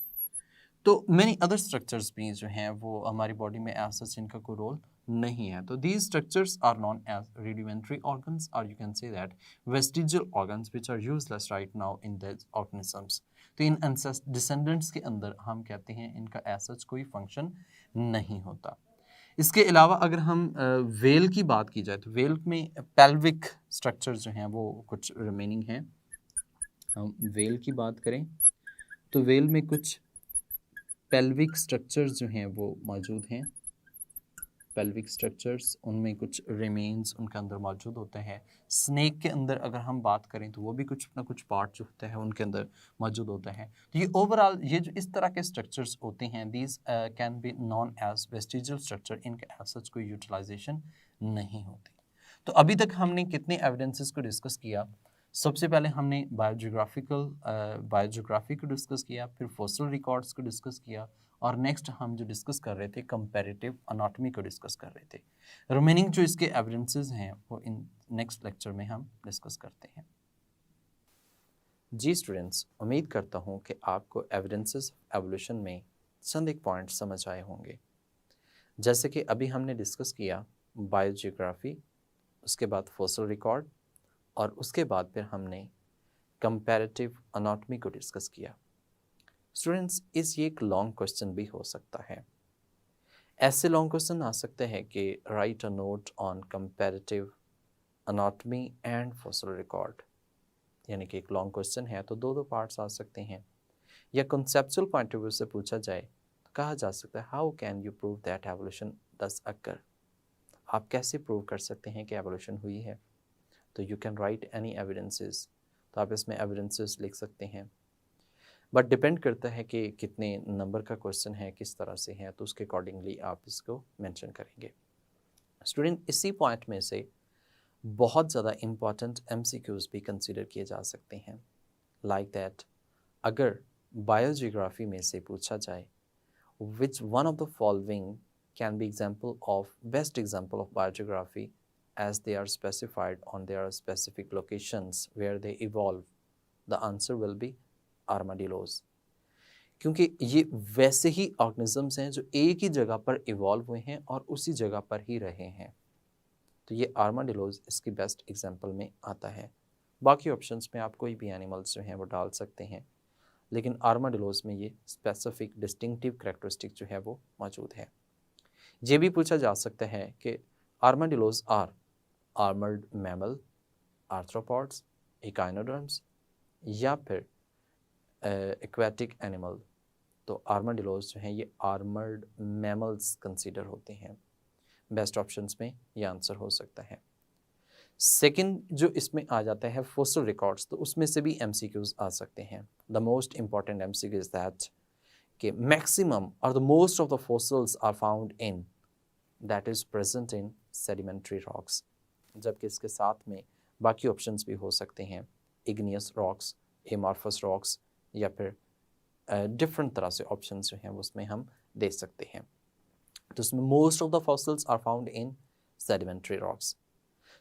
तो मैनी अदर स्ट्रक्चर्स भी जो हैं वो हमारी बॉडी में एज सच इनका कोई रोल नहीं है। तो these structures are known as rudimentary organs, or you can say that vestigial organs which are useless right now in the organisms. तो इन डिसेंडेंट्स के अंदर हम कहते हैं इनका एज सच कोई फंक्शन नहीं होता। इसके अलावा अगर हम वेल की बात की जाए तो वेल में पेल्विक स्ट्रक्चर जो हैं वो कुछ रिमेनिंग हैं। हम वेल की बात करें तो वेल में कुछ पेल्विक स्ट्रक्चर्स जो हैं वो मौजूद हैं। पेल्विक स्ट्रक्चर्स उनमें कुछ रिमेन्स उनके अंदर मौजूद होते हैं। स्नेक के अंदर अगर हम बात करें तो वो भी कुछ ना कुछ पार्ट जो होता है उनके अंदर मौजूद होता है। तो ये ओवरऑल ये जो इस तरह के स्ट्रक्चर्स होते हैं these can be known as vestigial structure. इनके एज सच कोई यूटिलाइजेशन नहीं होती। तो अभी तक हमने कितने एविडेंसेस को डिस्कस किया? सबसे पहले हमने बायोजियोग्राफी को डिस्कस किया, फिर फॉसिल रिकॉर्ड्स को डिस्कस किया, और नेक्स्ट हम जो डिस्कस कर रहे थे कंपैरेटिव अनाटॉमी को डिस्कस कर रहे थे। रिमेनिंग जो इसके एविडेंसेस हैं वो इन नेक्स्ट लेक्चर में हम डिस्कस करते हैं। जी स्टूडेंट्स, उम्मीद करता हूँ कि आपको एविडेंसेस ऑफ एवोल्यूशन में चंद एक पॉइंट समझ आए होंगे। जैसे कि अभी हमने डिस्कस किया बायोजियोग्राफी, उसके बाद फॉसिल रिकॉर्ड, और उसके बाद फिर हमने कंपैरेटिव अनाटॉमी को डिस्कस किया। स्टूडेंट्स, इस ये एक लॉन्ग क्वेश्चन भी हो सकता है। ऐसे लॉन्ग क्वेश्चन आ सकते हैं कि right a note on comparative anatomy and fossil record, यानी कि एक लॉन्ग क्वेश्चन है तो दो पार्ट्स आ सकते हैं। या कॉन्सेप्चुअल पॉइंट ऑफ व्यू से पूछा जाए तो कहा जा सकता है how can you prove that evolution does occur. आप कैसे प्रूव कर सकते हैं कि एवोल्यूशन हुई है? तो you can write any evidences, तो आप इसमें एविडेंसेस लिख सकते हैं। बट डिपेंड करता है कि कितने नंबर का क्वेश्चन है, किस तरह से है, तो उसके अकॉर्डिंगली आप इसको मेंशन करेंगे। स्टूडेंट, इसी पॉइंट में से बहुत ज़्यादा इम्पॉर्टेंट एमसीक्यूज भी कंसीडर किए जा सकते हैं। लाइक दैट, अगर बायोजियोग्राफी में से पूछा जाए which one of the following can be example of best example of biogeography as they are specified on their specific locations where they evolve, the answer will be armadillos। क्योंकि ये वैसे ही ऑर्गेनिजम्स हैं जो एक ही जगह पर इवॉल्व हुए हैं और उसी जगह पर ही रहे हैं। तो ये आर्माडिलोज इसकी बेस्ट एग्जांपल में आता है। बाकी ऑप्शंस में आप कोई भी एनिमल्स जो हैं वो डाल सकते हैं, लेकिन आर्माडिलोज में ये स्पेसिफिक डिस्टिंक्टिव कैरेक्टरिस्टिक जो है वो मौजूद है। ये भी पूछा जा सकता है कि armadillos are armoured mammal, arthropods, echinoderms, या फिर एक्वेटिक एनिमल। तो आर्माडिलोज जो हैं ये आर्मर्ड मैमल्स कंसीडर होते हैं। बेस्ट ऑप्शंस में ये आंसर हो सकता है। सेकंड जो इसमें आ जाता है फॉसिल रिकॉर्ड्स, तो उसमें से भी एमसीक्यूज आ सकते हैं। The most important MCQ is that कि मैक्सिमम और the most of the fossils are found in that is present in sedimentary rocks, जबकि इसके साथ में बाकी ऑप्शंस भी हो सकते हैं, इग्नियस रॉक्स, एमॉर्फस रॉक्स, या फिर डिफरेंट तरह से ऑप्शन जो हैं उसमें हम दे सकते हैं। तो इसमें most of the fossils are found in sedimentary rocks.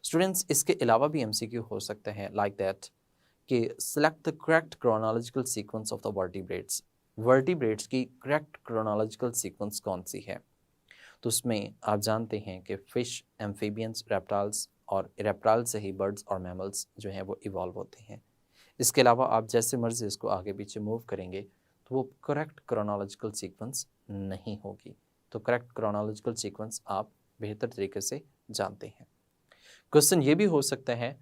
Students, इसके अलावा भी एमसीक्यू हो सकते हैं लाइक दैट कि select the correct chronological sequence of the vertebrates. Vertebrates की करेक्ट क्रोनोलॉजिकल सीक्वेंस कौन सी है? तो उसमें आप जानते हैं कि फिश, एम्फीबियंस, रेप्टाइल्स, और रेप्टाइल से ही बर्ड्स और मैमल्स जो हैं वो इवॉल्व होते हैं। इसके अलावा आप जैसे मर्जी इसको आगे पीछे मूव करेंगे तो वो करेक्ट क्रोनोलॉजिकल सीक्वेंस नहीं होगी। तो करेक्ट क्रोनोलॉजिकल सीक्वेंस आप बेहतर तरीके से जानते हैं। क्वेश्चन ये भी हो सकता है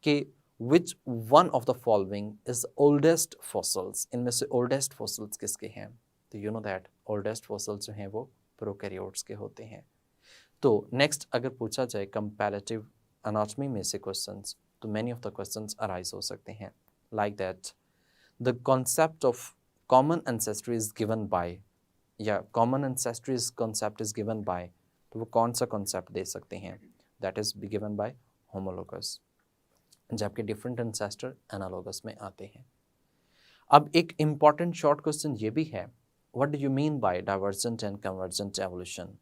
कि which one of the following is oldest fossils. इनमें से ओल्डेस्ट फॉसिल्स किसके हैं? तो you know that oldest fossils जो हैं वो प्रोकैरियोट्स के होते हैं। तो नेक्स्ट अगर पूछा जाए कंपैरेटिव एनाटॉमी में से क्वेश्चंस, तो many of the questions arise हो सकते हैं like that the concept of common ancestry is given by, या common ancestry concept is given by, तो वो कौन सा कॉन्सेप्ट दे सकते हैं? That is be given by homologous, जबकि डिफरेंट एंसेस्टर एनालोगस में आते हैं। अब एक इम्पॉर्टेंट शॉर्ट क्वेश्चन ये भी है, what do you mean by divergent and convergent evolution?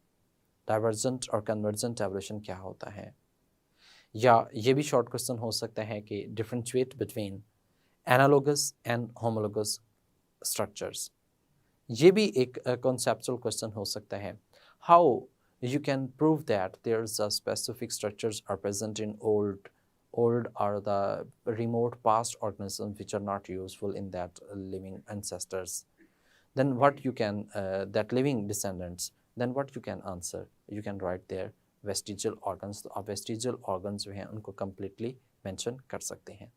Divergent और कन्वर्जेंट एवोल्यूशन क्या होता है? या ये भी शॉर्ट क्वेश्चन हो सकता है कि differentiate between analogous and homologous structures. ये भी एक कॉन्सेप्चुअल क्वेश्चन हो सकता है, how you can prove that there's a specific structures are present in old or the remote past organisms which are not useful in that living ancestors. Then what you can that living descendants, then what you can answer? You can write their vestigial organs. तो आप vestigial organs जो हैं उनको completely mention कर सकते हैं।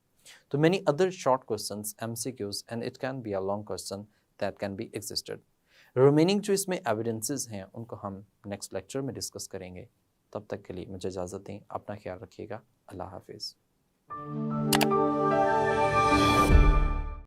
तो many other short questions, MCQs, and it can be a long question that can be existed. Remaining जो इसमें एविडेंसेस हैं उनको हम नेक्स्ट लेक्चर में डिस्कस करेंगे। तब तक के लिए मुझे इजाज़त दें, अपना ख्याल रखिएगा। अल्लाह हाफिज़।